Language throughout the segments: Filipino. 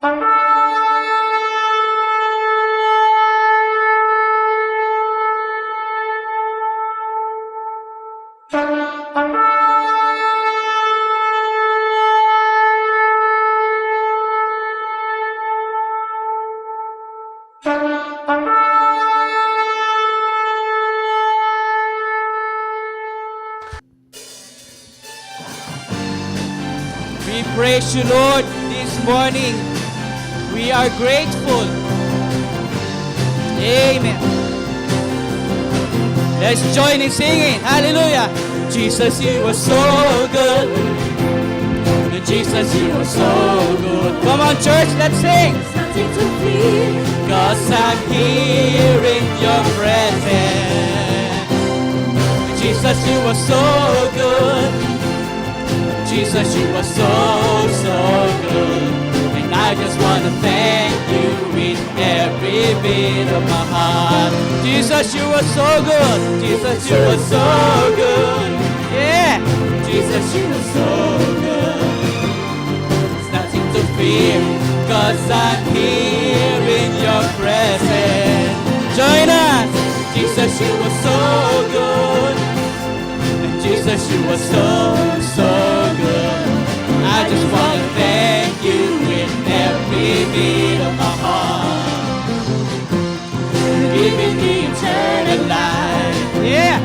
We praise you, Lord, this morning. We are grateful. Amen. Let's join in singing. Hallelujah. Jesus, you are so good. Jesus, you are so good. Come on, church, let's sing. Something to feel. 'Cause I'm here in your presence. Jesus, you are so good. Jesus, you are so, so good. And I just want to thank you with every bit of my heart. Jesus, you are so good. Jesus, you are so good. Yeah. Jesus, you are so good. There's nothing to fear, 'cause I'm here in your presence. Join us. Jesus, you are so good. And Jesus, you are so, so good. I just want to thank you with every beat of my heart. Giving me eternal life. Yeah.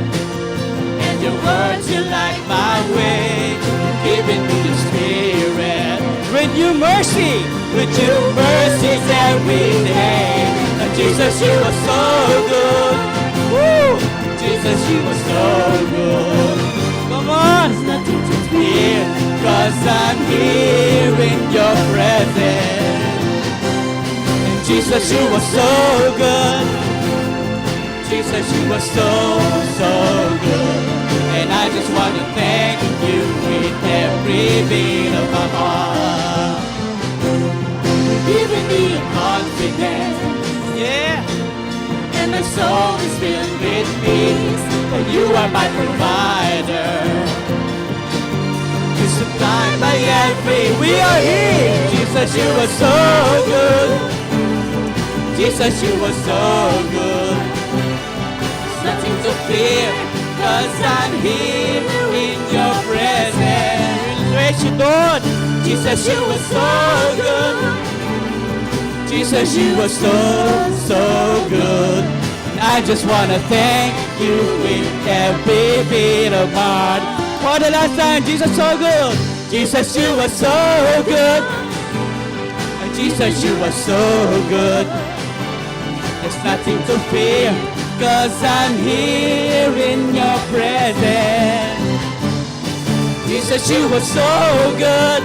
And your words, you light my way. Giving me your spirit. With your mercy. With your mercies every day. And Jesus, you are so good. Woo! Jesus, you are so good. Come on. There's nothing to fear. 'Cause I'm here in your presence. And Jesus, you are so good. Jesus, you are so, so good. And I just want to thank you with every beat of my heart. Giving me a confidence. Yeah. And my soul is filled with peace. For you are my provider. You supply my every. We are here. Jesus, you are so good. Jesus, you are so good. There's nothing to fear, 'cause I'm here in your presence. Praise you, Lord. Jesus, you are so good. Jesus, you are so, so good. And I just want to thank you with every bit of my heart. For the last time, Jesus, so good. Jesus, you are so good. And Jesus, you are so good. There's nothing to fear, 'cause I'm here in your presence. Jesus, you are so good.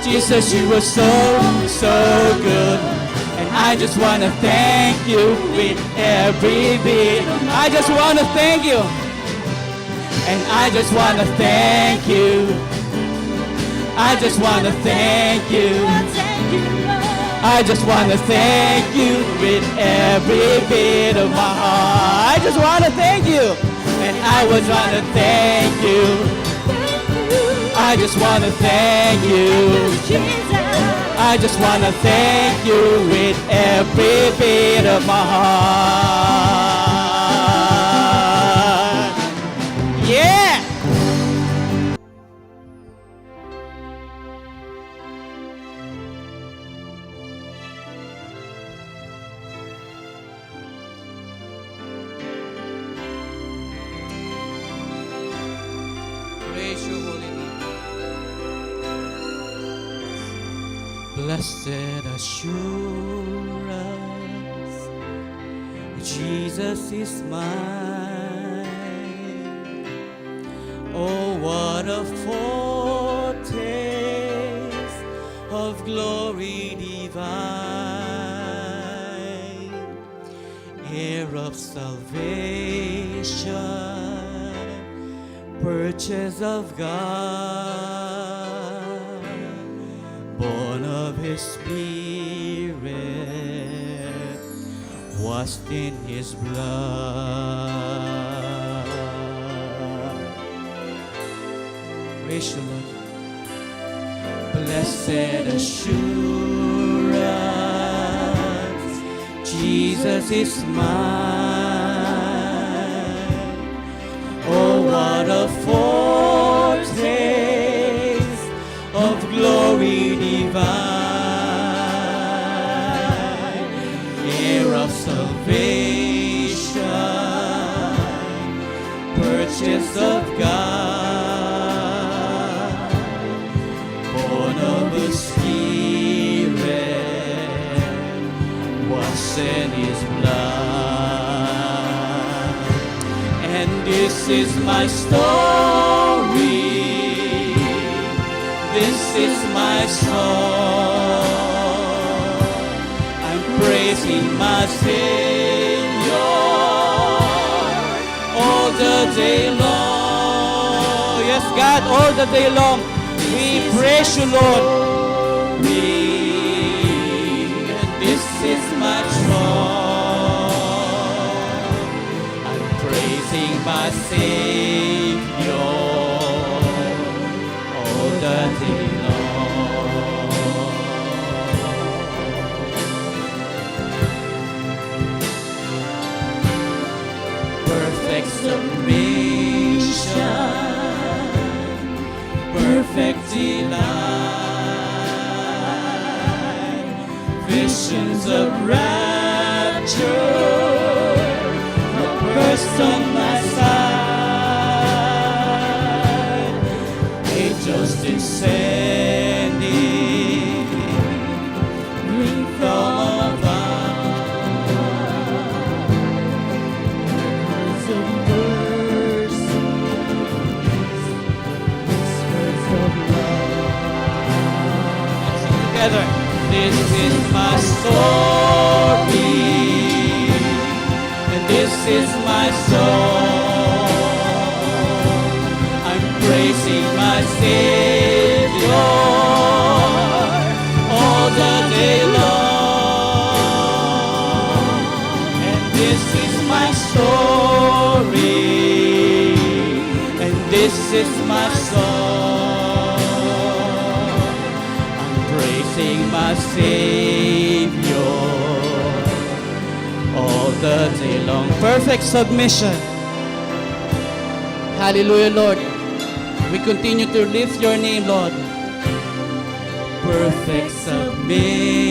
Jesus, you are so, so good. And I just want to thank you with every bit. I just want to thank you. And I just want to thank you. I just want to thank you. Thank you, Lord. I just want to thank you with every bit of my heart. I just want to thank you. And I would want to thank you. I just want to thank you. Jesus. I just want to thank you with every bit of my heart. Yeah! Praise your holy name. Blessed assurance, Jesus is mine. Oh, what a foretaste of glory divine, heir of salvation, purchase of God, born of His Spirit, washed in His blood. Praise the Lord. Blessed assurance, Jesus is mine. Oh, what a foretaste of glory divine, heir of salvation, purchase of God, born of a Spirit, washed in His blood. And this is my story, this is my song. I'm praising my Savior all the day long. Yes, God, all the day long. We praise you, Lord. This is my song. I'm praising my Savior all the day long. Perfect submission, perfect delight, visions of rapture, a burst on my side, angels descending, ring from above, words of mercy, whispers of love. Together. This is my story, and this is my song. I'm praising my Savior all the day long. And this is my story, and this is my song. Praising my Savior all the day long. Perfect submission. Hallelujah, Lord. We continue to lift your name, Lord. Perfect submission,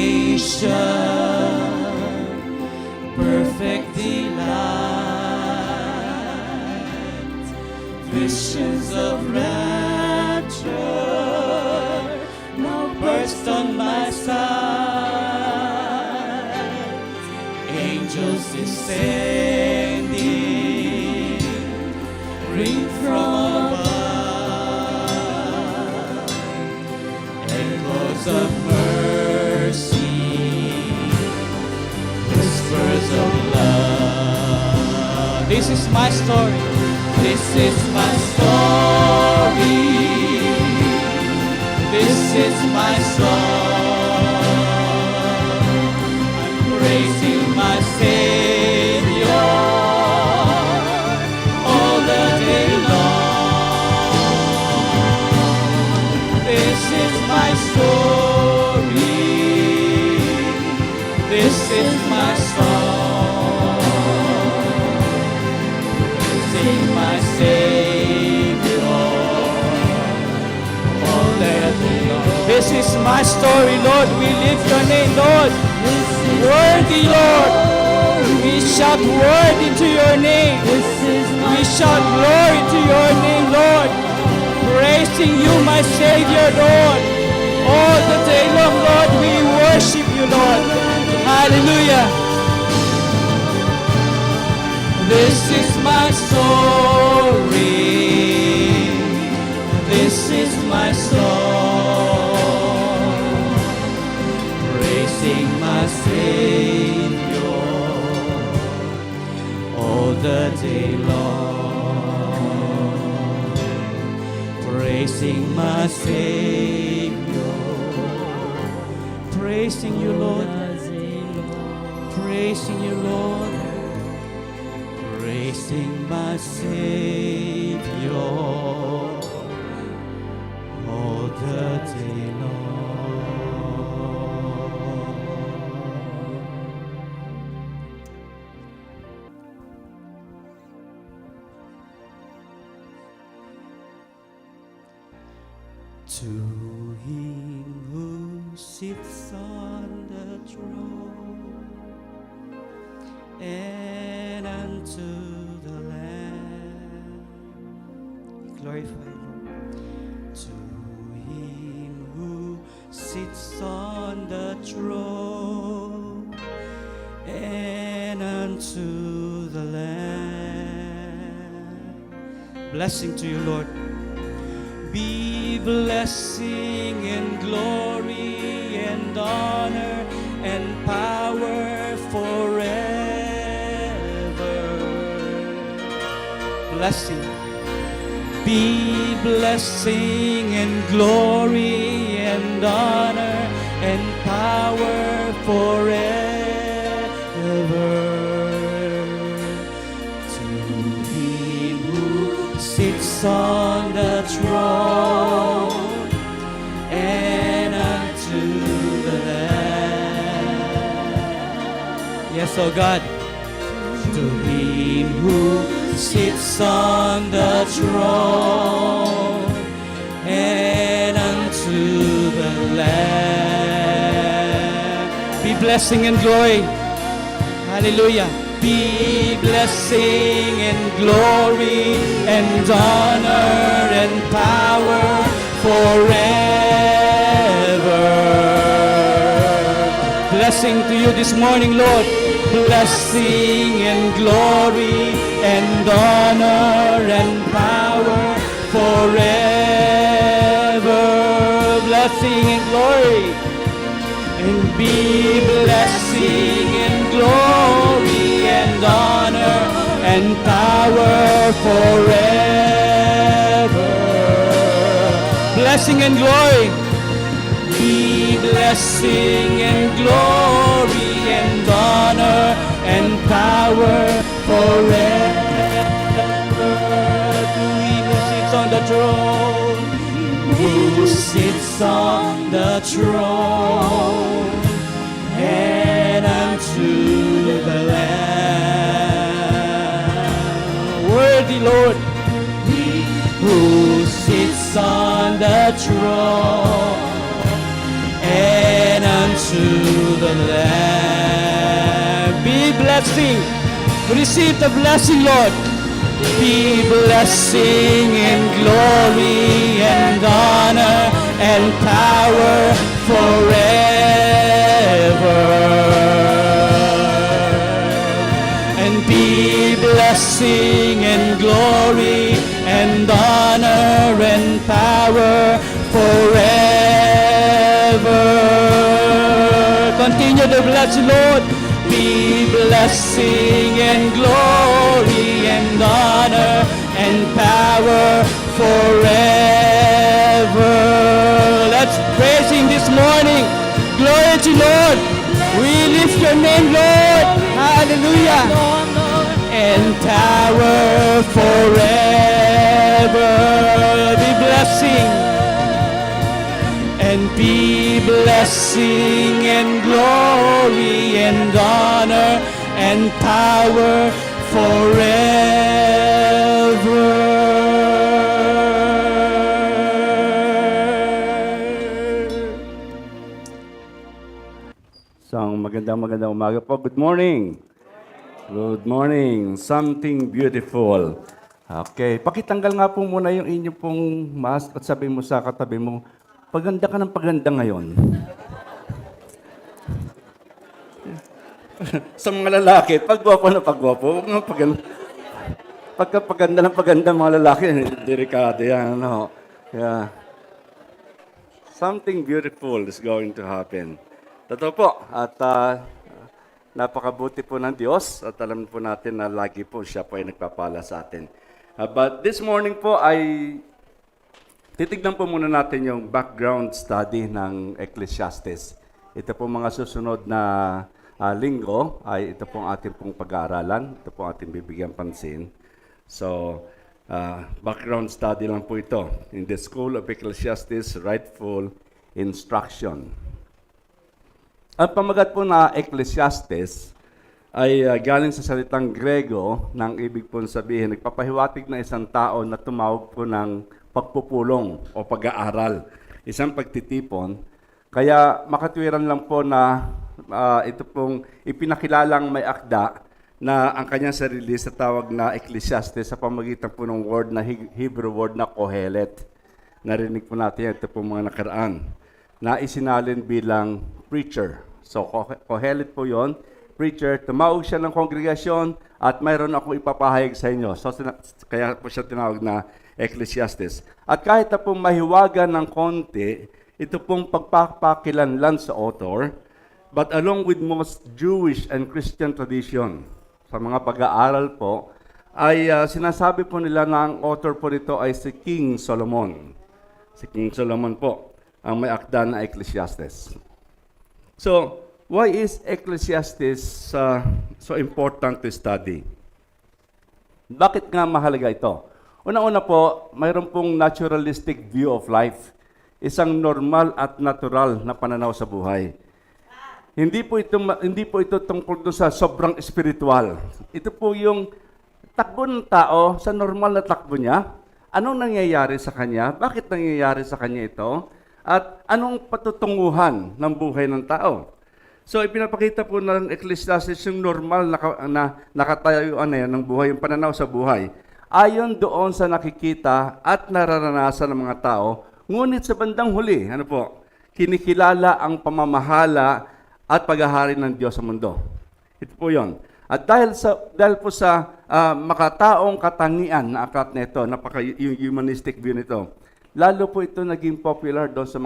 perfect delight, visions of rapture burst on my side, angels descending, ring from above, echoes of mercy, whispers of love. This is my story, this is my story. This is my song. I'm praising my Savior all the day long. This is my story. This is my song. Praising my Savior. This is my story, Lord. We lift your name, Lord. Worthy, Lord. We shout worthy to your name. We shout glory to your name, Lord. Praising you, my Savior, Lord. All the day long, Lord, we worship you, Lord. Hallelujah. This is my story. This is my song, praising my Savior all the day long, praising my Savior, praising you, Lord, praising you, Lord, praising my Savior all the day long. To him who sits on the throne and unto the Lamb. Glorify Lord. To him who sits on the throne and unto the Lamb. Blessing to you, Lord. Be blessing and glory and honor and power forever. Blessing. Be blessing and glory and honor and power forever. To him who sits on the throne and unto the Lamb. Yes, oh God. To him who sits on the throne and unto the Lamb. Be blessing and glory. Hallelujah. Be blessing and glory and honor and power forever. Blessing to you this morning, Lord. Blessing and glory and honor and power forever. Blessing and glory. And be blessing and glory and honor and power forever. Blessing and glory. Be blessing and glory and honor and power forever. To him who sits on the throne, who sits on the throne, and unto the Lamb. Worthy Lord, he who sits on the throne, and unto the Lamb. Be blessing. Receive the blessing, Lord. Be blessing and glory and honor and power forever. And be blessing and glory and honor and power forever. Continue to bless you, Lord. Be blessing and glory and honor and power forever. Let's praise him this morning. Glory to Lord. We lift your name, Lord. Hallelujah. And power forever. Be blessing. And be blessing and glory and honor and power forever. Isang magandang umaga po. Good morning. Good morning. Something beautiful. Okay. Pakitanggal nga po muna yung inyo pong mask at sabi mo sa katabi mo, paganda ka ng paganda ngayon. Sa mga lalaki, pagwapo na pagwapo, huwag nga paganda. Pagka paganda ng paganda mga lalaki, delikado yan. Ano? Yeah. Something beautiful is going to happen. Totoo po. At napakabuti po ng Diyos at alam po natin na lagi po siya po ay nagpapala sa atin. But this morning po ay titignan po muna natin yung background study ng Ecclesiastes. Ito po mga susunod na linggo ay ito pong ating pong pag-aaralan. Ito pong ating bibigyan pansin. So, background study lang po ito. In the School of Ecclesiastes, Rightful Instruction. Ang pamagat po na Ecclesiastes ay galing sa salitang Grego nang ibig pong sabihin, nagpapahiwatig na isang tao na tumawag po ng pagpupulong o pag-aaral, isang pagtitipon. Kaya makatwiran lang po na ito pong ipinakilalang may akda na ang kanyang sarili sa tawag na Ecclesiastes sa pamagitan po ng word na Hebrew word na Kohelet. Narinig po natin ito po mga nakaraan na isinalin bilang preacher. So Kohelet po yon, preacher. Tumawag siya ng kongregasyon at mayroon akong ipapahayag sa inyo. So kaya po siya tinawag na Ecclesiastes. At kahit na pong mahiwagan ng konti, ito pong pagpapakilanlan sa author, but along with most Jewish and Christian tradition, sa mga pag-aaral po, ay sinasabi po nila na ang author po nito ay si King Solomon. Si King Solomon po ang may akda na Ecclesiastes. So, why is Ecclesiastes so important to study? Bakit nga mahalaga ito? Una-una po, mayroon pong naturalistic view of life. Isang normal at natural na pananaw sa buhay. Hindi po ito tungkol doon sa sobrang espiritual. Ito po yung takbo ng tao sa normal na takbo niya. Anong nangyayari sa kanya? Bakit nangyayari sa kanya ito? At anong patutunguhan ng buhay ng tao? So ipinapakita po ng Ecclesiastes yung normal na nakatayuan na yan ng buhay, yung pananaw sa buhay. Ayon doon sa nakikita at nararanasan ng mga tao, ngunit sa bandang huli, kinikilala ang pamamahala at paghahari ng Diyos sa mundo. Ito po yun. At dahil po sa makataong katangian na aklat nito, yung humanistic view nito, lalo po ito naging popular doon sa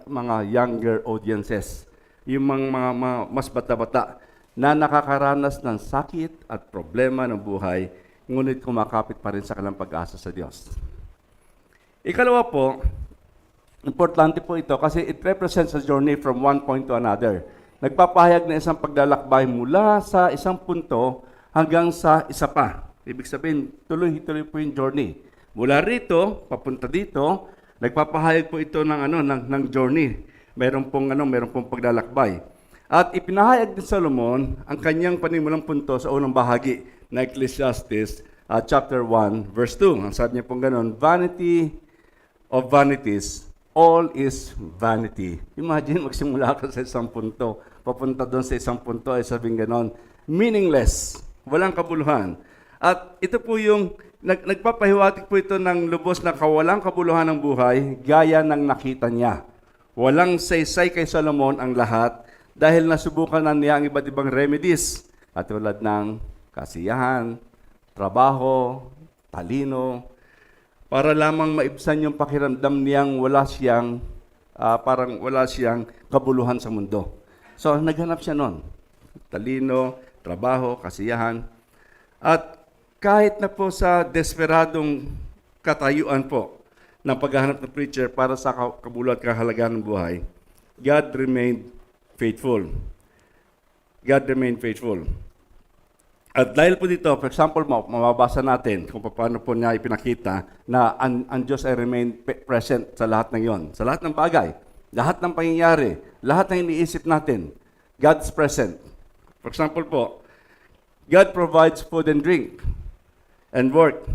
mga younger audiences. Yung mga mas bata-bata na nakakaranas ng sakit at problema ng buhay, ngunit kumakapit pa rin sa kanilang pag-asa sa Diyos. Ikalawa po, importante po ito kasi it represents a journey from one point to another. Nagpapahayag na isang paglalakbay mula sa isang punto hanggang sa isa pa. Ibig sabihin, tuloy-tuloy po yung journey. Mula rito, papunta dito, nagpapahayag po ito ng journey. Meron pong paglalakbay. At ipinahayag din Solomon ang kanyang panimulang punto sa unang bahagi na Ecclesiastes chapter 1 verse 2. Ang sabi niya pong ganon, vanity of vanities, all is vanity. Imagine, magsimula ka sa isang punto, papunta doon sa isang punto, ay sabing ganon, meaningless, walang kabuluhan. At ito po yung, nagpapahiwatig po ito ng lubos na kawalang kabuluhan ng buhay, gaya ng nakita niya. Walang saysay kay Solomon ang lahat, dahil nasubukan na niya ang iba't ibang remedies, at tulad ng kasiyahan, trabaho, talino, para lamang maibsan yung pakiramdam niyang wala siyang kabuluhan sa mundo. So, naghanap siya nun. Talino, trabaho, kasiyahan. At kahit na po sa desperadong katayuan po ng paghahanap ng preacher para sa kabuluhan at kahalagahan ng buhay, God remained faithful. God remained faithful. At dahil po dito, for example, mababasa natin kung paano po niya ipinakita na ang Diyos ay remain present sa lahat ng yon, sa lahat ng bagay, lahat ng pangyayari, lahat ng iniisip natin, God's present. For example po, God provides food and drink and work.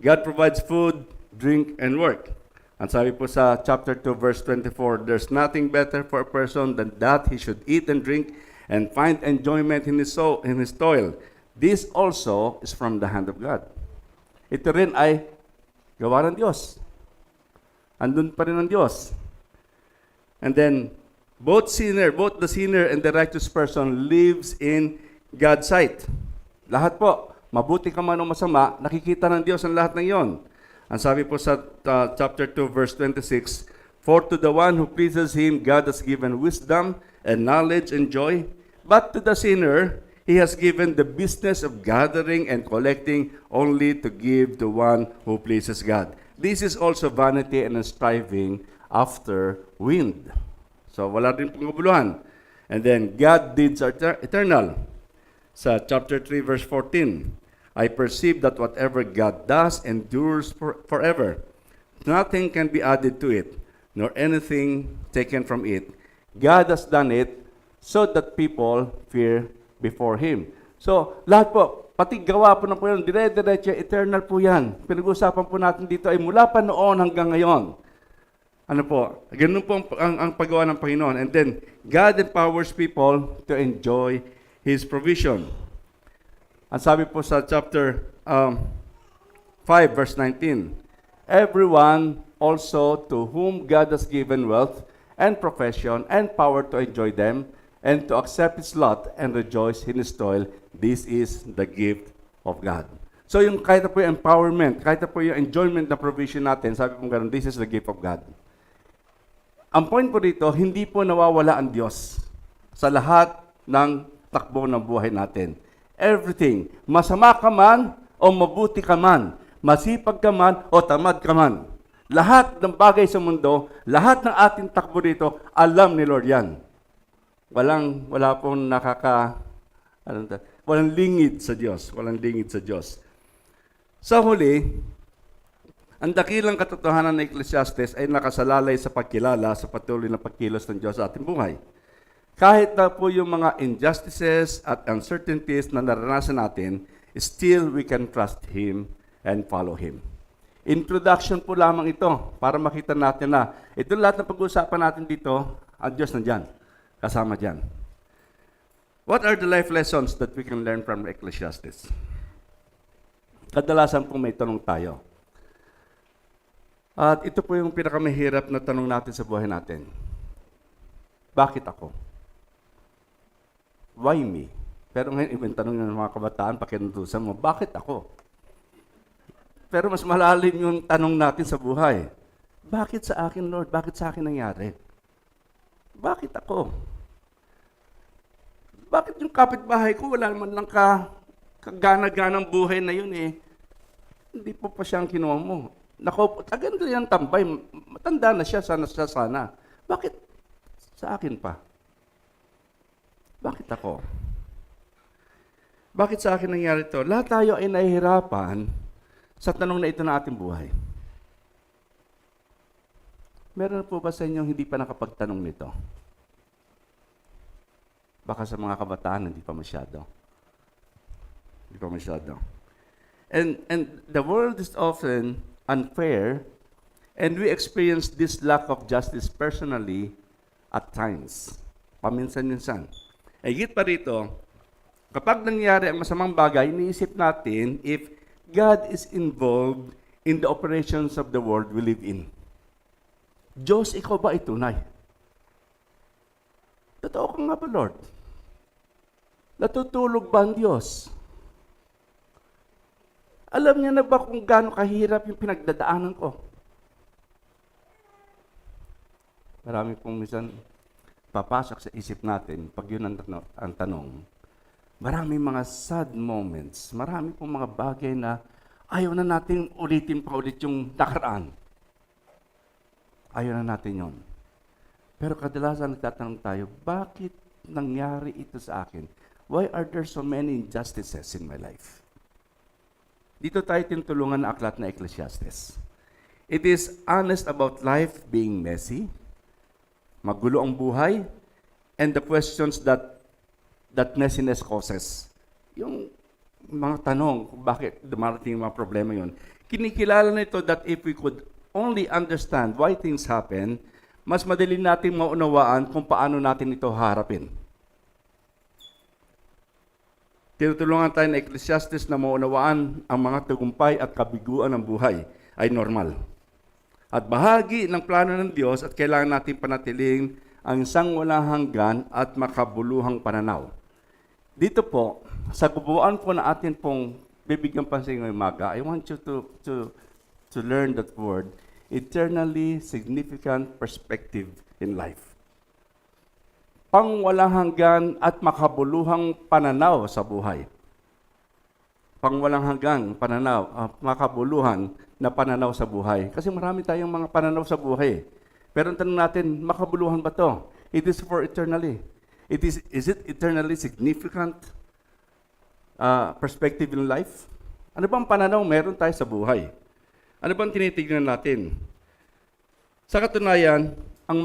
God provides food, drink, and work. Ang sabi po sa chapter 2, verse 24, there's nothing better for a person than that he should eat and drink and find enjoyment in his toil. This also is from the hand of God. Ito rin ay gawa ng Diyos. Andun pa rin ang Diyos. And then, both the sinner and the righteous person lives in God's sight. Lahat po, mabuti ka man o masama, nakikita ng Diyos ang lahat ng iyon. Ang sabi po sa chapter 2, verse 26, for to the one who pleases Him, God has given wisdom and knowledge and joy. But to the sinner, He has given the business of gathering and collecting only to give to one who pleases God. This is also vanity and striving after wind. So wala rin pong kabuluhan. And then, God deeds are eternal. Sa chapter 3, verse 14, I perceive that whatever God does endures forever. Nothing can be added to it, nor anything taken from it. God has done it so that people fear before Him. So, lahat po, pati gawa po na po yan, dire-diretso, eternal po yan. Pinag-uusapan po natin dito ay mula pa noon hanggang ngayon. Ano po, ganun po ang paggawa ng Panginoon. And then, God empowers people to enjoy His provision. Ang sabi po sa chapter 5, verse 19, everyone also to whom God has given wealth and profession and power to enjoy them and to accept His lot and rejoice in His toil, this is the gift of God. So yung kahit na po yung empowerment, kahit na po yung enjoyment na provision natin, sabi po gano'n, this is the gift of God. Ang point po dito, hindi po nawawala ang Diyos sa lahat ng takbo ng buhay natin. Everything, masama ka man o mabuti ka man, masipag ka man o tamad ka man, lahat ng bagay sa mundo, lahat ng ating takbo dito, alam ni Lord yan. Wala pong walang lingid sa Diyos. Walang lingid sa Diyos. Sa huli, ang dakilang katotohanan ng Ecclesiastes ay nakasalalay sa pagkilala sa patuloy na pagkilos ng Diyos sa ating buhay. Kahit na po yung mga injustices at uncertainties na naranasan natin, still we can trust Him and follow Him. Introduction po lamang ito para makita natin na ito lahat ng pag-uusapan natin dito, ang Diyos nandyan, kasama dyan. What are the life lessons that we can learn from Ecclesiastes? Kadalasan po may tanong tayo. At ito po yung pinakamahirap na tanong natin sa buhay natin. Bakit ako? Why me? Pero ngayon, ibang tanong ng mga kabataan, pakinutusan mo, bakit ako? Pero mas malalim yung tanong natin sa buhay. Bakit sa akin, Lord? Bakit sa akin nangyari? Bakit ako? Bakit yung kapitbahay ko, wala naman lang kagana-ganang buhay na yun eh. Hindi po pa siyang kinuha mo. Nako, tagan ko yan tambay. Matanda na siya, sana. Bakit sa akin pa? Bakit ako? Bakit sa akin nangyari ito? Lahat tayo ay nahihirapan sa tanong na ito na ating buhay. Meron po ba sa inyo hindi pa nakapagtanong nito? Baka sa mga kabataan, hindi pa masyado. Hindi pa masyado. And the world is often unfair, and we experience this lack of justice personally at times. Paminsan-minsan. Higit pa rito, kapag nangyari ang masamang bagay, iniisip natin if God is involved in the operations of the world we live in. Diyos, ikaw ba ay tunay? Totoo ka nga ba, Lord? Natutulog ba ang Diyos? Alam niya na ba kung gaano kahirap yung pinagdadaanan ko? Marami pong minsan papasok sa isip natin, pag yun ang tanong, maraming mga sad moments, marami pong mga bagay na ayaw na natin ulitin pa ulit yung nakaraan. Ayaw na natin yon. Pero kadalasan nagtatanong tayo, bakit nangyari ito sa akin? Why are there so many injustices in my life? Dito tayo tinutulungan na aklat na Ecclesiastes. It is honest about life being messy, magulo ang buhay, and the questions that messiness causes. Yung mga tanong kung bakit dumarating yung mga problema yun. Kinikilala na ito that if we could only understand why things happen, mas madali natin maunawaan kung paano natin ito harapin. Tinutulungan tayo ng Ecclesiastes na maunawaan ang mga tagumpay at kabiguan ng buhay ay normal. At bahagi ng plano ng Diyos at kailangan natin panatiling ang isang walang hanggan at makabuluhang pananaw. Dito po, sa kabuuan po na atin pong bibigyan pansin ngayong umaga, I want you to learn that word, eternally significant perspective in life. Pangwalang hanggan at makabuluhang pananaw sa buhay. Pangwalang hanggan, makabuluhan na pananaw sa buhay. Kasi marami tayong mga pananaw sa buhay. Pero ang tanong natin, makabuluhan ba to? It is for eternally. Is it eternally significant perspective in life? Ano bang pananaw meron tayo sa buhay? Ano bang tinitignan natin? Sa katunayan, ang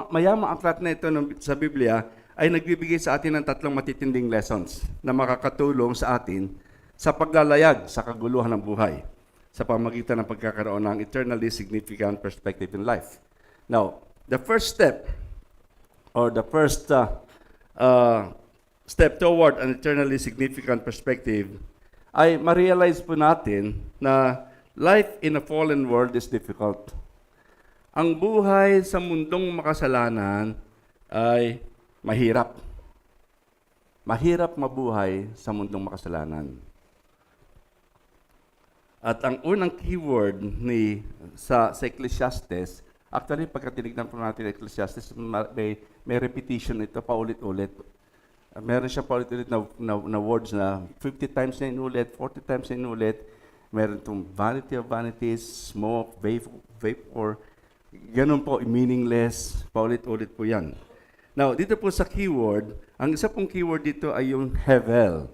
mayamang aklat na ito sa Biblia ay nagbibigay sa atin ng tatlong matitinding lessons na makakatulong sa atin sa paglalayag sa kaguluhan ng buhay sa pamagitan ng pagkakaroon ng eternally significant perspective in life. Now, the first step or the first step toward an eternally significant perspective ay ma-realize po natin na life in a fallen world is difficult. Ang buhay sa mundong makasalanan ay mahirap. Mahirap mabuhay sa mundong makasalanan. At ang unang keyword sa Ecclesiastes, actually pagka tinignan po natin Ecclesiastes, may repetition ito paulit-ulit. Meron siya paulit-ulit na words na 50 times na inulit, 40 times na inulit. Meron itong vanity of vanities, smoke, vapor. Ganun po, meaningless. Paulit-ulit po yan. Now, dito po sa keyword, ang isa pong keyword dito ay yung hevel.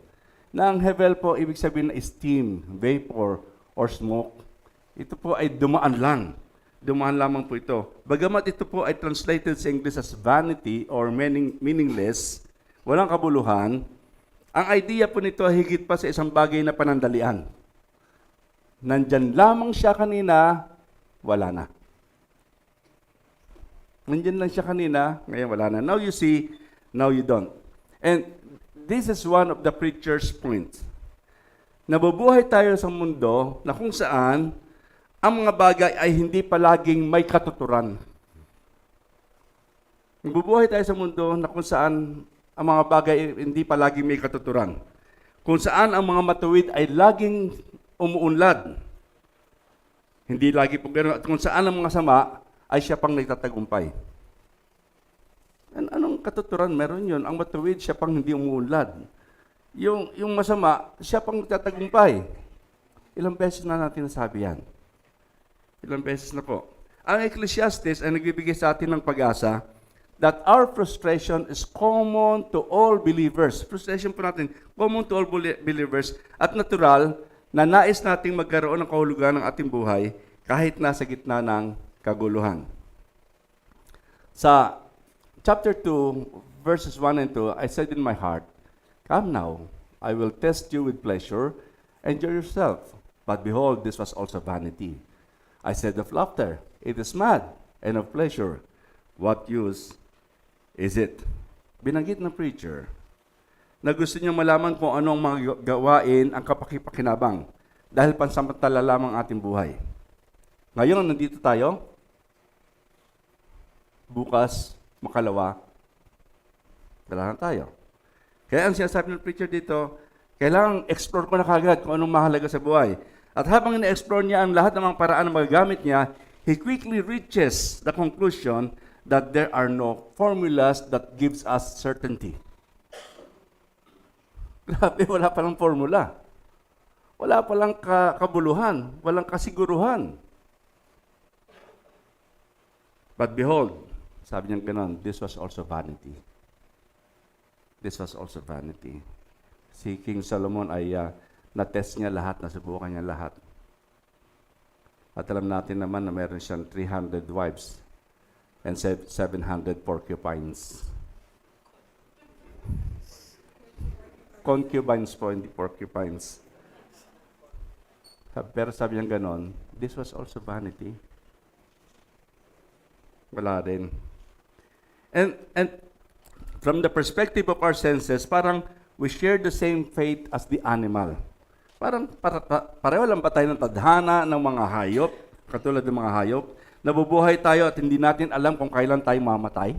Na ang hevel po, ibig sabihin na steam, vapor, or smoke. Ito po ay dumaan lang. Dumaan lamang po ito. Bagamat ito po ay translated sa English as vanity or meaningless, walang kabuluhan, ang idea po nito ay higit pa sa isang bagay na panandalian. Nandyan lamang siya kanina, wala na. Nandyan lang siya kanina, ngayon wala na. Now you see, now you don't. And this is one of the preacher's points. Nabubuhay tayo sa mundo na kung saan ang mga bagay ay hindi palaging may katuturan. Nabubuhay tayo sa mundo na kung saan ang mga bagay ay hindi palaging may katuturan. Kung saan ang mga matuwid ay laging umuunlad. Hindi lagi po gano'n. At kung saan ang mga sama ay siya pang nagtatagumpay. Anong katuturan meron yun? Ang matuwid, siya pang hindi umuunlad. Yung masama, siya pang nagtatagumpay. Ilang beses na natin nasabi yan? Ilang beses na po. Ang Ecclesiastes ay nagbibigay sa atin ng pag-asa that our frustration is common to all believers. Frustration po natin, common to all believers at natural na nais nating magkaroon ng kahulugan ng ating buhay kahit nasa gitna ng kaguluhan. Sa chapter 2, verses 1 and 2, I said in my heart, "Come now, I will test you with pleasure, enjoy yourself. But behold, this was also vanity. I said of laughter, it is mad, and of pleasure, what use is it?" Binanggit ng preacher na gusto niya malaman kung anong mga gawain ang kapakipakinabang dahil pansamantala lamang ating buhay. Ngayon, nandito tayo. Bukas, makalawa, wala na tayo. Kaya ang sinasabi ng preacher dito, kailangan explore ko na kagad kung anong mahalaga sa buhay. At habang ina-explore niya ang lahat ng mga paraan na magagamit niya, he quickly reaches the conclusion that there are no formulas that gives us certainty. Grabe, wala palang formula. Wala palang kabuluhan, walang kasiguruhan. But behold, sabi niya ganon, this was also vanity. This was also vanity. Si King Solomon ay na-test niya lahat, nasubukan niya lahat. At alam natin naman na meron siyang 300 wives and 700 porcupines. Concubines po, hindi porcupines. Pero sabi niya ganon, this was also vanity. Wala rin. And from the perspective of our senses, parang we share the same fate as the animal. Parang pareho lang ba tayo ng tadhana ng mga hayop, katulad ng mga hayop, nabubuhay tayo at hindi natin alam kung kailan tayo mamatay?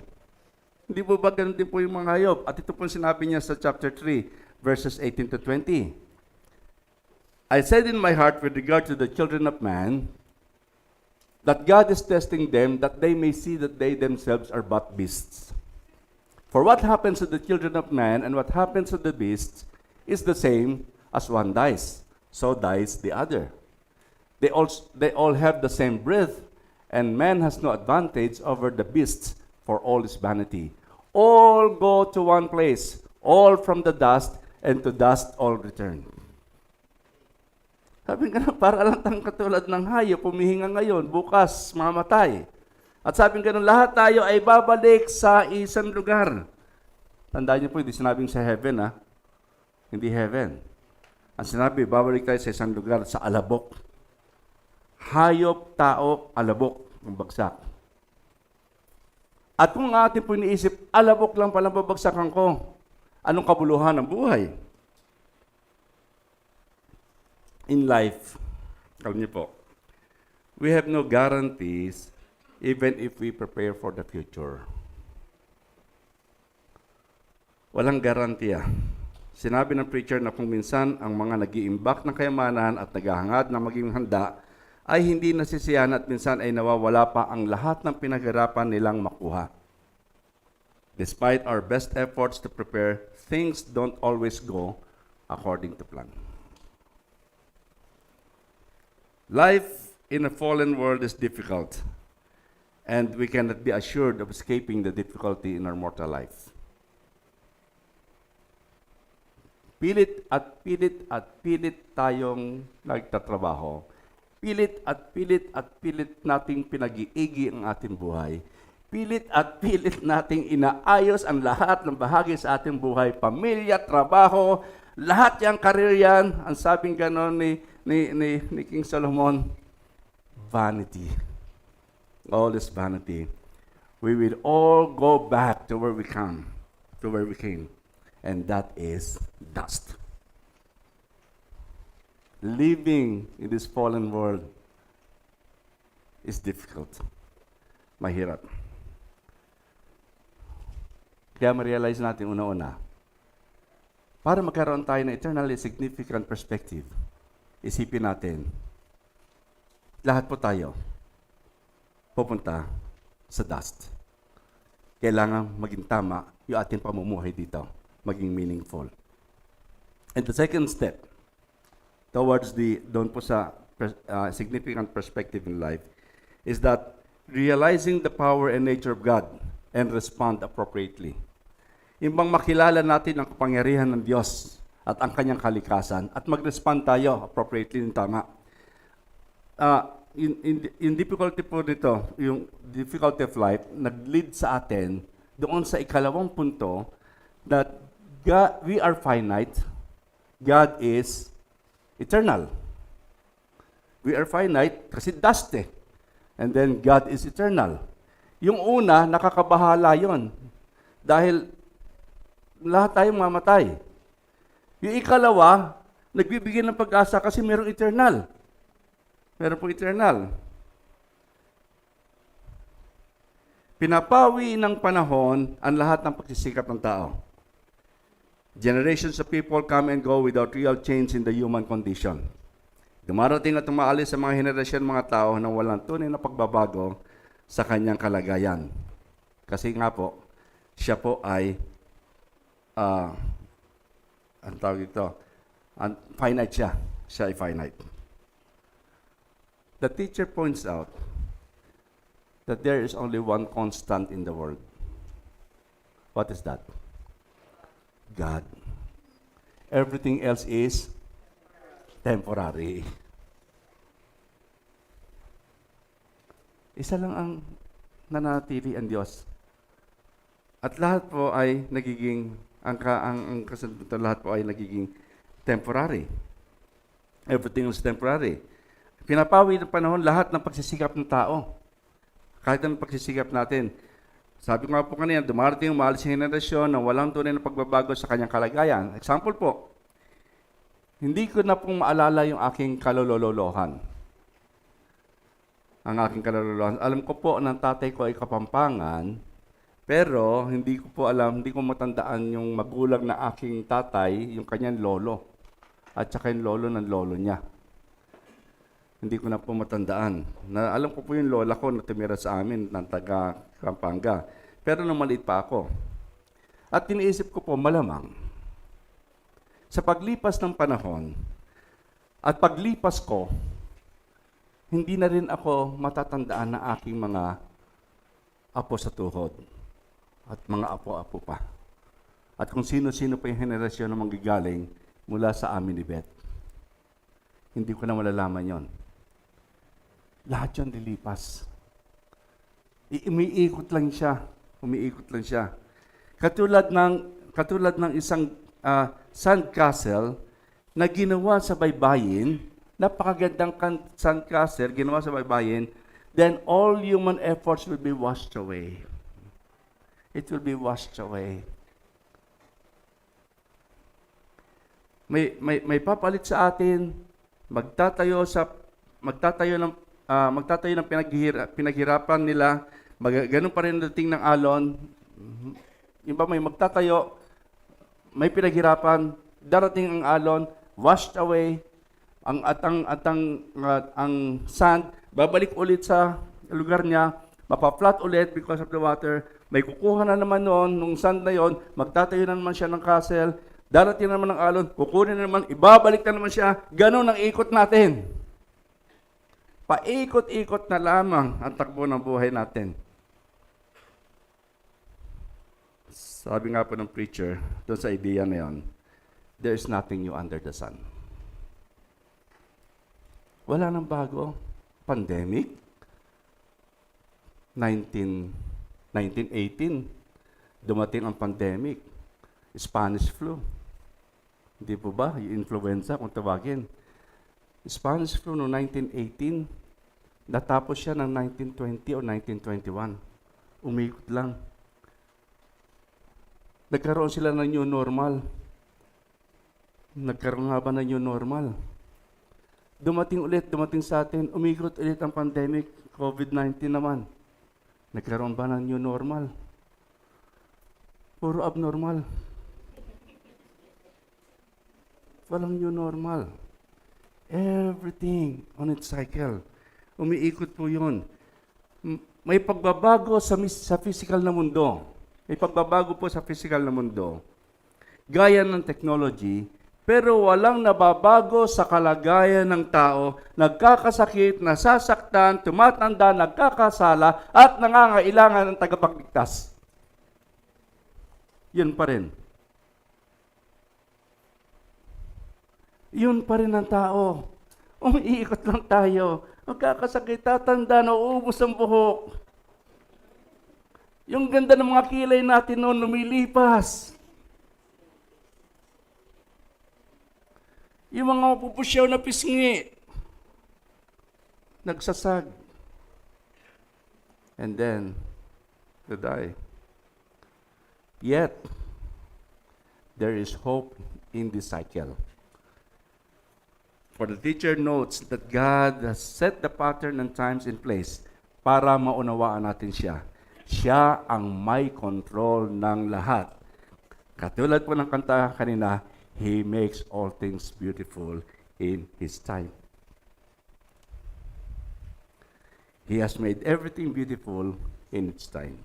Hindi po ba ganun din po yung mga hayop? At ito po sinabi niya sa chapter 3, verses 18 to 20. I said in my heart with regard to the children of man, that God is testing them, that they may see that they themselves are but beasts. For what happens to the children of man and what happens to the beasts is the same as one dies, so dies the other. They all have the same breath, and man has no advantage over the beasts, for all is vanity. All go to one place, all from the dust, and to dust all return. Sabi nga na, para lang tayong katulad ng hayop, pumihinga ngayon, bukas, mamatay. At sabi nga na, lahat tayo ay babalik sa isang lugar. Tandaan niyo po, hindi sinabing sa heaven, ha? Hindi heaven. Ang sinabi, babalik tayo sa isang lugar, sa alabok. Hayop, tao, alabok, ang bagsak. At kung atin po iniisip, alabok lang palang babagsakan ko, anong kabuluhan ng buhay? In life, alam niyo po, we have no guarantees even if we prepare for the future. Walang garantiya. Sinabi ng preacher na kung minsan ang mga nag-iimbak ng kayamanan at naghahangad na maging handa ay hindi nasisiyahan at minsan ay nawawala pa ang lahat ng pinaghirapan nilang makuha. Despite our best efforts to prepare, things don't always go according to plan. Life in a fallen world is difficult, and we cannot be assured of escaping the difficulty in our mortal life. Pilit at pilit at pilit tayong nagtatrabaho. Pilit at pilit at pilit nating pinag-iigi ang ating buhay. Pilit at pilit nating inaayos ang lahat ng bahagi sa ating buhay. Pamilya, trabaho, lahat yung karir yan. Ang sabing ganon ni King Solomon, vanity. All is vanity. We will all go back to where we came. And that is dust. Living in this fallen world is difficult. Mahirap. Kaya ma-realize natin una-una, para magkaroon tayo ng eternally significant perspective, isipin natin, lahat po tayo pupunta sa dust. Kailangan maging tama yung ating pamumuhay dito, maging meaningful. And the second step towards doon po sa significant perspective in life is that realizing the power and nature of God and respond appropriately. Yung makilala natin ang kapangyarihan ng Diyos at ang kanyang kalikasan at mag-respond tayo appropriately ng tama. Yung difficulty po nito, yung difficulty of life, nag-lead sa atin doon sa ikalawang punto that God, we are finite, God is eternal. We are finite kasi dust eh. And then God is eternal. Yung una, nakakabahala yon. Dahil lahat tayong mamatay. Yung ikalawa, nagbibigay ng pag-asa kasi merong eternal. Meron pong eternal. Pinapawi ng panahon ang lahat ng pagsisikap ng tao. Generations of people come and go without real change in the human condition. Dumarating at umaalis sa mga henerasyon mga tao na walang tunay na pagbabago sa kanyang kalagayan. Kasi nga po, siya po ay ang tawag ito, finite siya. Siya ay finite. The teacher points out that there is only one constant in the world. What is that? God. Everything else is temporary. Isa lang ang nanatili ang Diyos. At lahat po ay nagiging, ang kasundutan lahat po ay nagiging temporary. Everything is temporary. Pinapawi ng panahon lahat ng pagsisikap ng tao. Kahit anong pagsisikap natin. Sabi ko nga po kanina, dumarating umalis yung henerasyon na walang tunay na pagbabago sa kanyang kalagayan. Example po, hindi ko na pong maalala yung aking kalololohan. Ang aking kalololohan. Alam ko po ng tatay ko ay Kapampangan, pero hindi ko po alam, hindi ko matandaan yung magulang na aking tatay, yung kanyang lolo, at saka yung lolo ng lolo niya. Hindi ko na po matandaan. Alam ko po yung lola ko na tumira sa amin ng taga Pampanga. Pero nung maliit pa ako. At tiniisip ko po malamang, sa paglipas ng panahon, at paglipas ko, hindi na rin ako matatandaan na aking mga apo sa tuhod. At mga apo-apo pa. At kung sino-sino pa yung henerasyon na manggagaling mula sa amin ni Beth. Hindi ko na malalaman yon. Lahat yun lilipas. Umiikot lang siya. Umiikot lang siya. Katulad ng isang sand castle na ginawa sa baybayin, napakagandang sandcastle, ginawa sa baybayin, then all human efforts will be washed away. It will be washed away. May papalit sa atin, magtatayo ng pinaghirapan nila, ganun pa rin dating ng alon. Yung ba may magtatayo, may pinaghirapan, darating ang alon, washed away, ang sand, babalik ulit sa lugar niya, mapa-flat ulit because of the water, may kukuha na naman noon, nung sand na yon, magtatayo na naman siya ng castle, darating na naman ng alon, kukunin na naman, ibabalik na naman siya, ganun ang ikot natin. Paikot-ikot na lamang ang takbo ng buhay natin. Sabi nga po ng preacher, doon sa idea na yon, there is nothing new under the sun. Wala nang bago. Pandemic. 1918, dumating ang pandemic. Spanish flu. Hindi po ba? Yung influenza, kung tawagin. Spanish flu noong 1918, natapos siya ng 1920 o 1921. Umikot lang. Nagkaroon sila ng new normal. Nagkaroon nga ba ng new normal? Dumating sa atin, umikot ulit ang pandemic, COVID-19 naman. Nagkaroon ba ng new normal? Puro abnormal. Walang new normal. Everything on its cycle. Umiikot po yun. May pagbabago sa physical na mundo. May pagbabago po sa physical na mundo. Gaya ng technology, pero walang nababago sa kalagayan ng tao, nagkakasakit, nasasaktan, tumatanda, nagkakasala, at nangangailangan ng tagapagligtas. Yun pa rin. Yun pa rin ang tao. Umiikot lang tayo. Magkakasakit, tatanda, nauubos ang buhok. Yung ganda ng mga kilay natin noon, lumilipas. Yung mga mapupusyaw na pisngi, nagsasag. And then, to die. Yet, there is hope in this cycle. For the teacher notes that God has set the pattern and times in place para maunawaan natin siya. Siya ang may control ng lahat. Katulad po ng kanta kanina, He makes all things beautiful in His time. He has made everything beautiful in its time.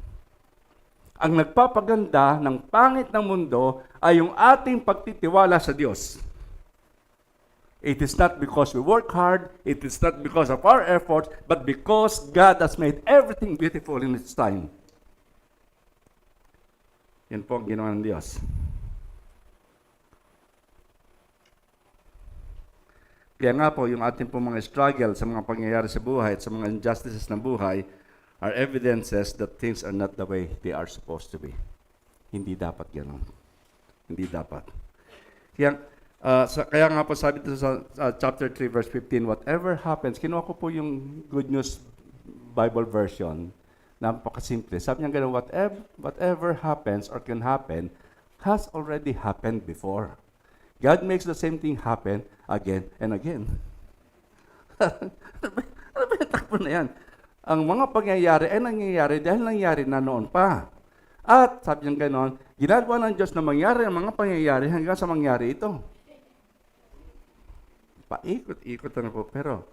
Ang nagpapaganda ng pangit ng mundo ay yung ating pagtitiwala sa Diyos. It is not because we work hard, it is not because of our efforts, but because God has made everything beautiful in its time. Yan po ang ginawa ng Diyos. Kaya nga po, yung ating po mga struggle sa mga pangyayari sa buhay at sa mga injustices ng buhay are evidences that things are not the way they are supposed to be. Hindi dapat gano'n. Hindi dapat. Kaya nga po sabi dito sa chapter 3 verse 15, whatever happens, kinuha ko po yung Good News Bible version, napakasimple. Sabi niya gano'n, whatever happens or can happen has already happened before. God makes the same thing happen again and again. Ano ba yung takbo na yan? Ang mga pangyayari ay nangyayari dahil nangyayari na noon pa. At sabi niya gano'n, ginagawa ng Diyos na mangyari ang mga pangyayari hanggang sa mangyari ito. Paikot-ikot na po. Pero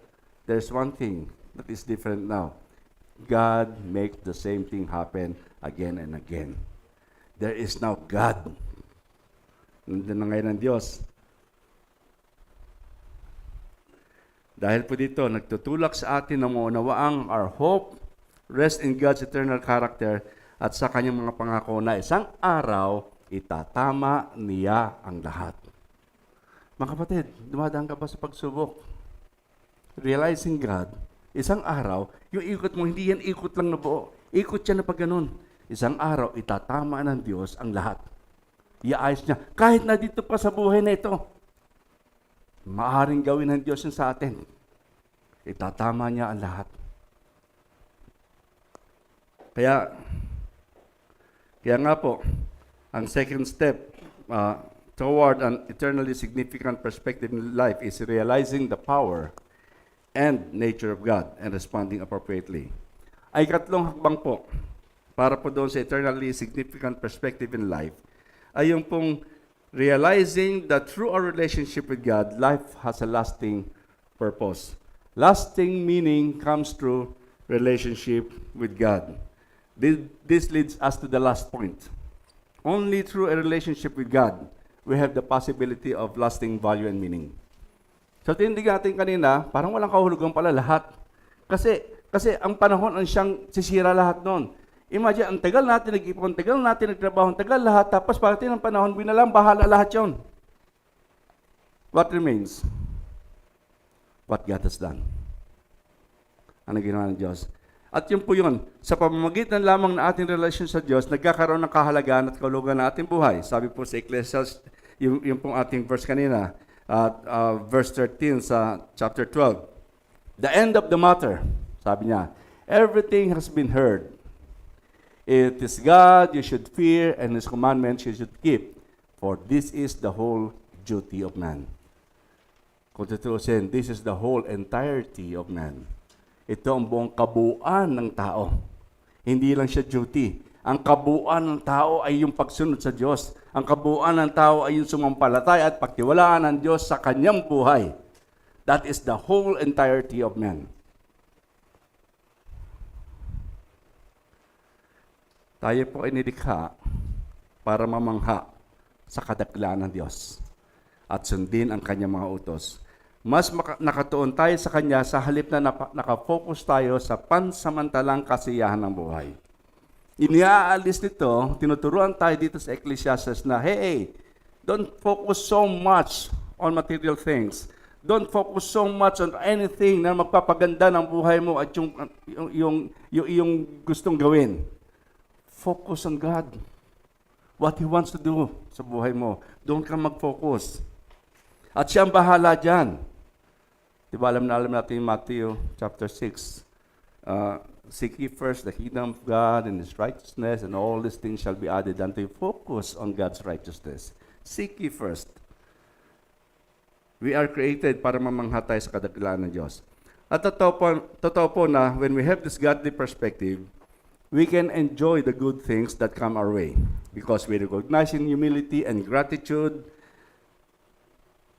there's one thing that is different now. God makes the same thing happen again and again. There is now God. Nandun na ngayon ang Diyos. Dahil po dito, nagtutulak sa atin na maunawaang our hope, rest in God's eternal character, at sa kanyang mga pangako na isang araw, itatama niya ang lahat. Mga kapatid, dumadaan ka ba sa pagsubok? Realizing God, isang araw, yung ikot mo, hindi yan ikot lang na buo. Ikot siya na pag ganun. Isang araw, itatama ng Diyos ang lahat. Iayos niya. Kahit na dito pa sa buhay na ito. maaring gawin ng Diyos yun sa atin. Itatama niya ang lahat. Kaya nga po, ang second step toward an eternally significant perspective in life is realizing the power and nature of God and responding appropriately. Ay katlong hakbang po, para po doon sa eternally significant perspective in life, ay yung pong realizing that through our relationship with God, life has a lasting purpose. Lasting meaning comes through relationship with God. This leads us to the last point. Only through a relationship with God, we have the possibility of lasting value and meaning. So tindig natin kanina, parang walang kahulugan pala lahat. Kasi ang panahon ang siyang sisira lahat noon. Imagine, ang tagal natin nag-ipon, tagal natin nagtrabaho, ang tagal lahat, tapos pagdating ng panahon, binalang bahala lahat yon. What remains? What God has done. Ano ginawa ng Diyos? At yun po yun, sa pamamagitan lamang na ating relasyon sa Diyos, nagkakaroon ng kahalagaan at kahulugan ng ating buhay. Sabi po sa Ecclesiastes, yung pong ating verse kanina, verse 13 sa chapter 12. The end of the matter, sabi niya, everything has been heard. It is God you should fear, and His commandments you should keep. For this is the whole duty of man. Kung tutusin, this is the whole entirety of man. Ito ang buong kabuuan ng tao. Hindi lang siya duty. Ang kabuuan ng tao ay yung pagsunod sa Diyos. Ang kabuuan ng tao ay yung sumampalataya at pagtiwalaan ng Diyos sa kanyang buhay. That is the whole entirety of man. Tayo po ay nilikha para mamangha sa kadaklaan ng Diyos at sundin ang kanyang mga utos. Mas nakatuon tayo sa Kanya sa halip na nakafocus tayo sa pansamantalang kasiyahan ng buhay. Iniaalis nito, tinuturuan tayo dito sa Ecclesiastes na, hey, don't focus so much on material things. Don't focus so much on anything na magpapaganda ng buhay mo at yung gustong gawin. Focus on God. What He wants to do sa buhay mo. Doon ka mag-focus. At siya ang bahala dyan. Diba alam natin Matthew chapter 6. Seek ye first the kingdom of God and His righteousness, and all these things shall be added unto you. Focus on God's righteousness. Seek ye first. We are created para mamangha tayo sa kadaklaan ng Diyos. At totoo po na when we have this godly perspective, we can enjoy the good things that come our way because we recognize in humility and gratitude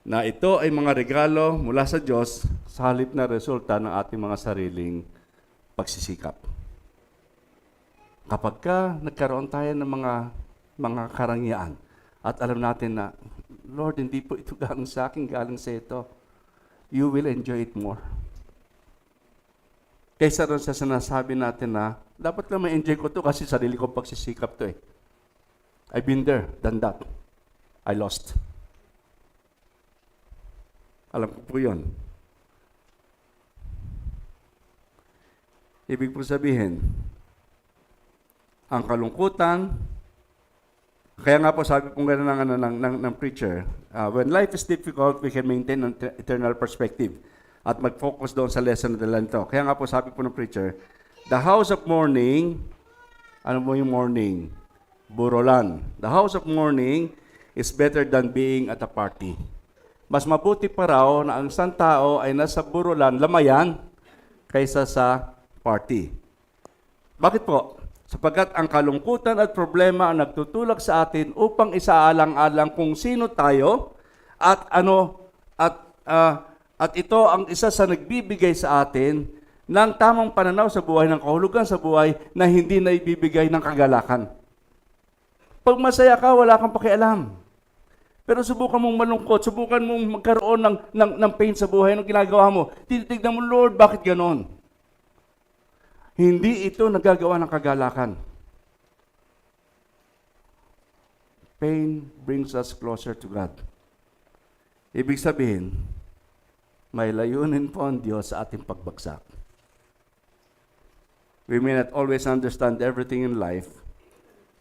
na ito ay mga regalo mula sa Diyos sa halip na resulta ng ating mga sariling pagsisikap. Kapag nagkaroon tayo ng mga karangyaan at alam natin na, Lord, hindi po ito galing sa akin, galing sa ito, you will enjoy it more. Kaysa rin sa sinasabi natin na, dapat lang ma-enjoy ko to kasi sarili kong pagsisikap to eh. I've been there, done that. I lost. Alam ko po yun. Ibig po sabihin, ang kalungkutan, kaya nga po sabi po gano'n ng preacher, when life is difficult, we can maintain an eternal perspective at mag-focus doon sa lesson na nito. Kaya nga po sabi po ng preacher, the house of mourning, ano po yung mourning? Burolan. The house of mourning is better than being at a party. Mas mabuti pa raw na ang isang tao ay nasa burolan, lamayan, kaysa sa party. Bakit po? Sapagkat ang kalungkutan at problema ang nagtutulak sa atin upang isaalang-alang kung sino tayo at ito ang isa sa nagbibigay sa atin ng tamang pananaw sa buhay, ng kahulugan sa buhay na hindi na ibibigay ng kagalakan. Pag masaya ka, wala kang pakialam. Pero subukan mong malungkot, subukan mong magkaroon ng pain sa buhay, anong ginagawa mo? Tinitignan mo, Lord, bakit ganon? Hindi ito nagagawa ng kagalakan. Pain brings us closer to God. Ibig sabihin, may layunin po ang Diyos sa ating pagbagsak. We may not always understand everything in life,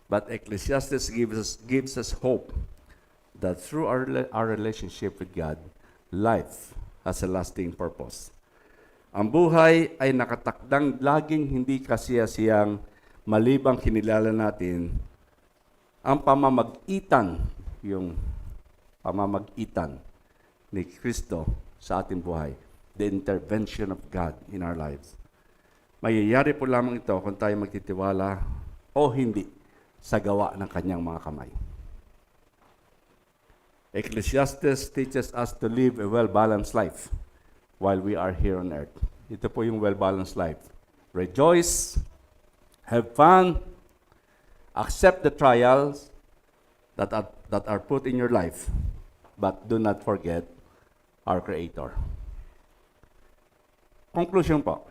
but Ecclesiastes gives us hope that through our relationship with God, life has a lasting purpose. Ang buhay ay nakatakdang laging hindi kasiyasiyang malibang kinilala natin ang yung pamamagitan ni Kristo sa ating buhay, the intervention of God in our lives. Mayayari po lamang ito kung tayo magtitiwala o hindi sa gawa ng kanyang mga kamay. Ecclesiastes teaches us to live a well-balanced life while we are here on earth. Ito po yung well-balanced life. Rejoice, have fun, accept the trials that are put in your life, but do not forget our Creator. Conclusion po.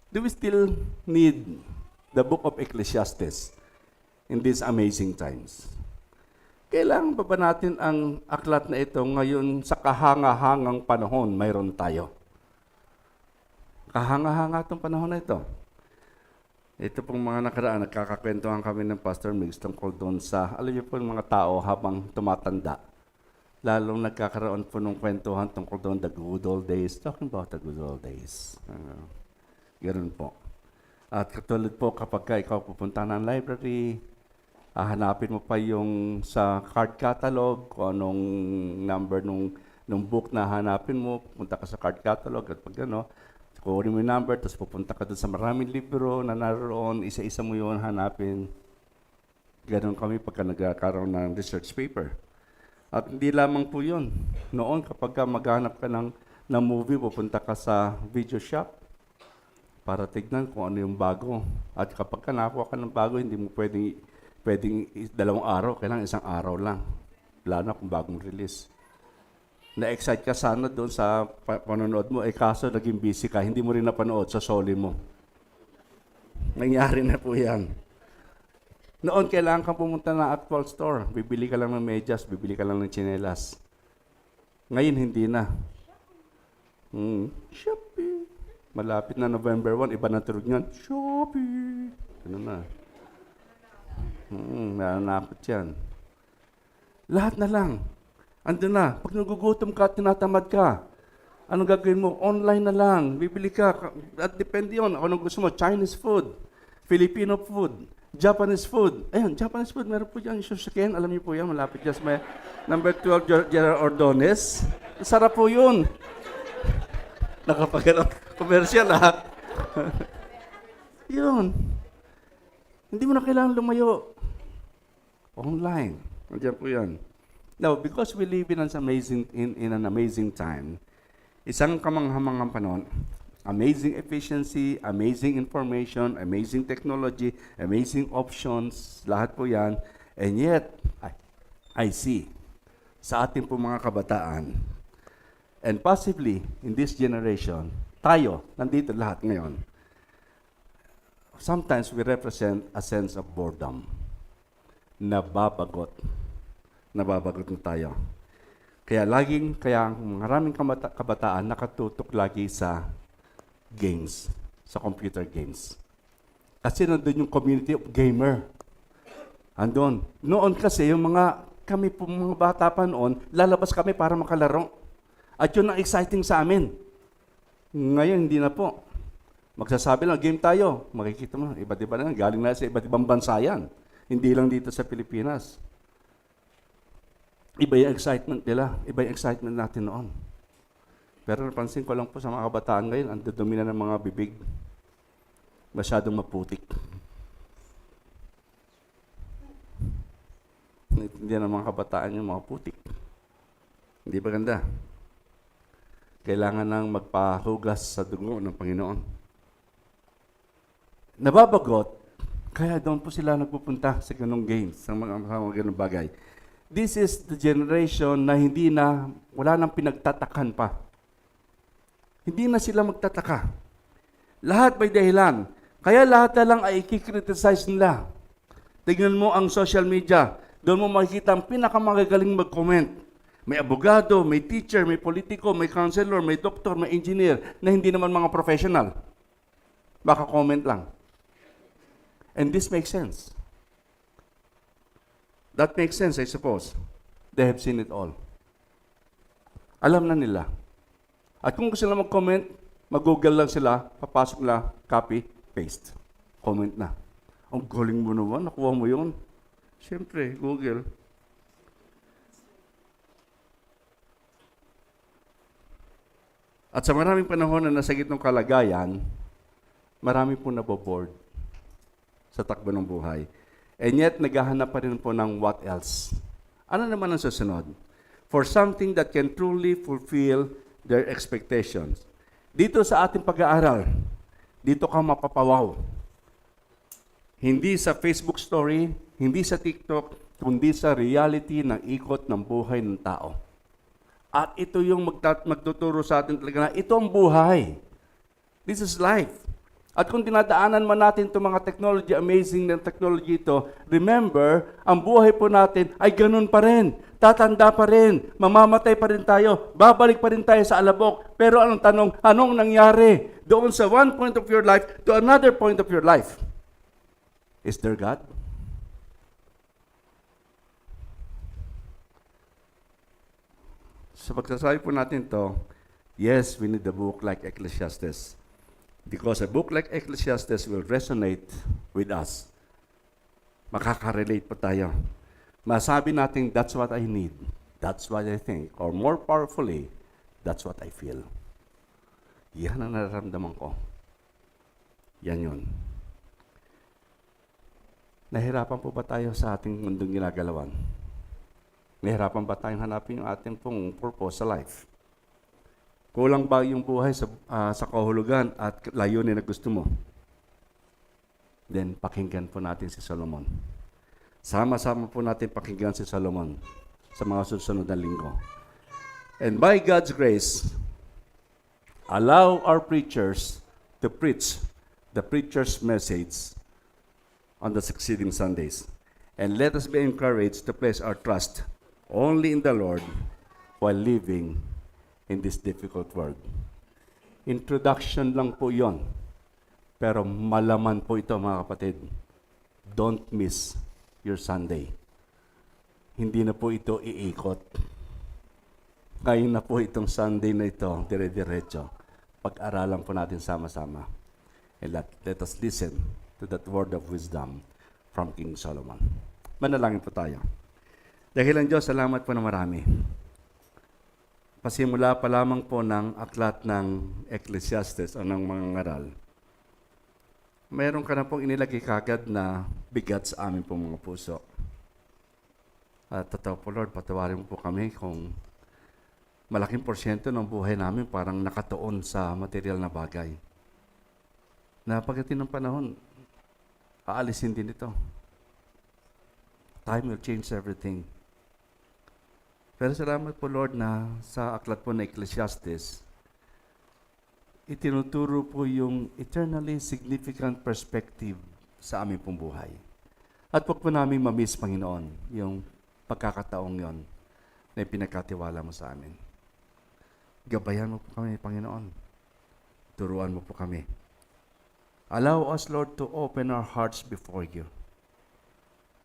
Do we still need the book of Ecclesiastes in these amazing times? Kailangan pa ba natin ang aklat na ito ngayon sa kahanga-hangang panahon mayroon tayo? Kahanga-hanga itong panahon na ito. Ito pong mga nakaraan, nagkakakwentuhan kami ng Pastor Mix tungkol doon sa, alam niyo po yung mga tao habang tumatanda, lalong nagkakaroon po ng kwentuhan tungkol doon, the good old days, talking about the good old days. Ganun po. At katulad po kapag ikaw pupunta ng library, hanapin mo pa yung sa card catalog, kung anong number nung book na hanapin mo, pupunta ka sa card catalog at pag kunin mo yung number, tapos pupunta ka doon sa maraming libro na naroon, isa-isa mo yun hanapin. Ganon kami pagka nagkakaroon ng research paper. At hindi lamang po yun. Noon, kapag maghanap ka ng movie, pupunta ka sa video shop para tignan kung ano yung bago. At kapag nakuha ka ng bago, hindi mo pwedeng 2 araw, kailangan 1 araw lang. Wala na kung bagong release. Na-excite ka sana doon sa panonood mo, kaso naging busy ka, hindi mo rin napanood sa soli mo. Nangyari na po yan. Noon, kailangan kang pumunta na actual store. Bibili ka lang ng medyas, bibili ka lang ng tsinelas. Ngayon, hindi na. Shopee. Malapit na November 1, iba na turog niyan. Shopee. Ano na? Nanakot yan. Lahat na lang. Andun na. Pag nagugutom ka, tinatamad ka. Anong gagawin mo? Online na lang. Bibili ka. At depende yun. Anong gusto mo? Chinese food, Filipino food, Japanese food. Ayun, Japanese food. Meron po dyan. Shushiken. Alam niyo po yan. Malapit dyan sa may number 12, General Ordones. Sarap po yun. Nakapagano'n. Commercial, ha? Yun. Hindi mo na kailangan lumayo. Online. Nandiyan po yan. Now, because we live in an amazing time, isang kamanghamanghang panahon, amazing efficiency, amazing information, amazing technology, amazing options, lahat po yan. And yet, I see, sa ating po mga kabataan, and possibly in this generation, tayo, nandito lahat ngayon, sometimes we represent a sense of boredom. Nababagot na tayo. Kaya maraming kabataan nakatutok lagi sa games, sa computer games. Kasi nandun yung community of gamer. Andun. Noon kasi, kami po mga bata pa noon, lalabas kami para makalaro. At yun ang exciting sa amin. Ngayon, hindi na po. Magsasabi lang, game tayo. Makikita mo, iba't iba na, galing na sa iba't ibang bansa yan. Hindi lang dito sa Pilipinas. Iba yung excitement nila. Iba yung excitement natin noon. Pero napansin ko lang po sa mga kabataan ngayon, ang dudumi na ng mga bibig. Masyadong maputik. Hindi na ng mga kabataan yung mga putik. Hindi ba ganda? Kailangan nang magpahugas sa dugo ng Panginoon. Nababagot, kaya doon po sila nagpupunta sa ganong games, sa mga ganong bagay. This is the generation na wala nang pinagtatakan pa. Hindi na sila magtataka. Lahat may dahilan. Kaya lahat na lang ay i-criticize nila. Tingnan mo ang social media. Doon mo makikita ang pinakamagagaling mag-comment. May abogado, may teacher, may politiko, may counselor, may doktor, may engineer na hindi naman mga professional. Baka comment lang. And this makes sense. That makes sense, I suppose. They have seen it all. Alam na nila. At kung gusto nila mag-comment, mag-google lang sila, papasok na, copy, paste. Comment na. Ang galing mo naman, nakuha mo yun. Siyempre, Google. At sa maraming panahon na nasa gitnang kalagayan, marami po naboboard sa takbo ng buhay. And yet, naghahanap pa rin po ng what else. Ano naman ang susunod? For something that can truly fulfill their expectations. Dito sa ating pag-aaral, dito ka mapapawaw. Hindi sa Facebook story, hindi sa TikTok, kundi sa reality ng ikot ng buhay ng tao. At ito yung magtuturo sa atin talaga na ito ang buhay. This is life. At kung dinadaanan man natin itong mga technology, amazing na technology ito, remember, ang buhay po natin ay ganun pa rin. Tatanda pa rin. Mamamatay pa rin tayo. Babalik pa rin tayo sa alabok. Pero anong tanong, anong nangyari doon sa one point of your life to another point of your life? Is there God? Sa pagsasabi po natin to, yes, we need a book like Ecclesiastes. Because a book like Ecclesiastes will resonate with us. Makaka-relate po tayo. Masabi natin, that's what I need. That's what I think. Or more powerfully, that's what I feel. Yan ang nararamdaman ko. Yan yun. Nahirapan po ba tayo sa ating mundong ginagalawan? Nahirapan ba tayong hanapin yung ating pong purpose sa life? Kulang ba yung buhay sa kahulugan at layunin na gusto mo? Then, pakinggan po natin si Solomon. Sama-sama po natin pakinggan si Solomon sa mga susunod na linggo. And by God's grace, allow our preachers to preach the preacher's message on the succeeding Sundays. And let us be encouraged to place our trust only in the Lord while living in this difficult world. Introduction lang po yon. Pero malaman po ito mga kapatid. Don't miss your Sunday. Hindi na po ito iikot. Ngayon na po itong Sunday na ito, dire-diretso. Pag-aralan po natin sama-sama. And let us listen to that word of wisdom from King Solomon. Manalangin po tayo. Dahilan Diyos, salamat po na marami. Pasimula pa lamang po ng aklat ng Ecclesiastes o ng mga ngaral. Mayroon ka na pong inilagay kagad na bigat sa amin pong mga puso. At totoo po Lord, patawarin mo po kami kung malaking porsyento ng buhay namin parang nakatuon sa material na bagay. Na pagdating ng panahon, aalisin din ito. Time will change everything. Pero salamat po Lord na sa aklat po na Ecclesiastes, itinuturo po yung eternally significant perspective sa aming pong buhay. At huwag po namin mamiss, Panginoon, yung pagkakataong yon na pinagkatiwala mo sa amin. Gabayan mo po kami, Panginoon. Turuan mo po kami. Allow us, Lord, to open our hearts before you.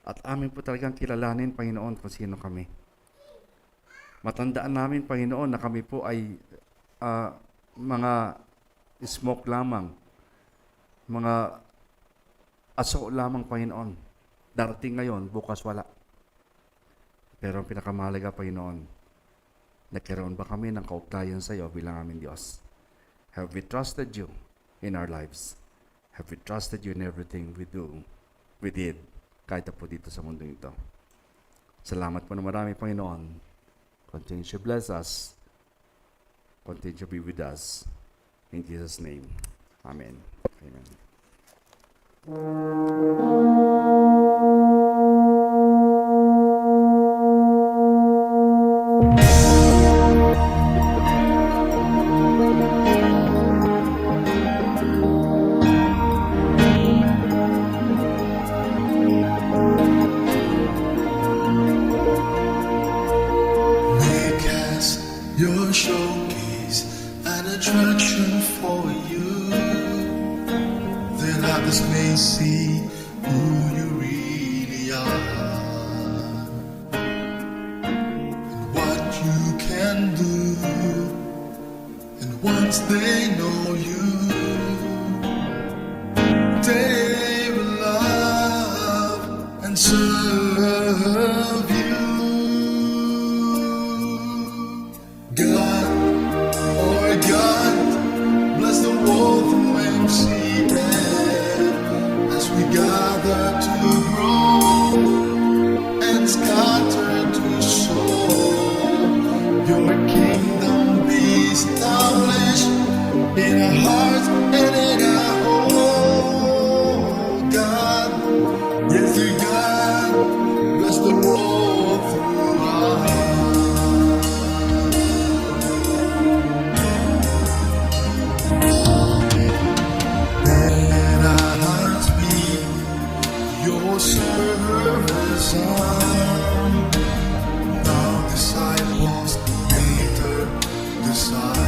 At amin po talagang kilalanin, Panginoon, kung sino kami. Matandaan namin, Panginoon, na kami po ay mga smoke lamang, mga aso lamang, Panginoon. Darating ngayon, bukas wala. Pero ang pinakamahalaga, Panginoon, nagkaroon ba kami ng kaugnayan sa iyo bilang aming Diyos? Have we trusted you in our lives? Have we trusted you in everything we do, we did, kahit po dito sa mundo ito? Salamat po na marami, Panginoon. Continue to bless us. Continue to be with us. In Jesus' name. Amen. Amen. Make us your showcase, an attraction for you, that others may see who you really are, and what you can do. once they know you, they will love and serve you. God, oh God, bless the world through MCM as we gather to grow and scatter to sow. Your kingdom be established in our hearts and in our home. God, yes, dear God, bless the world through us. Let our hearts be your service on. Now disciples, later disciples.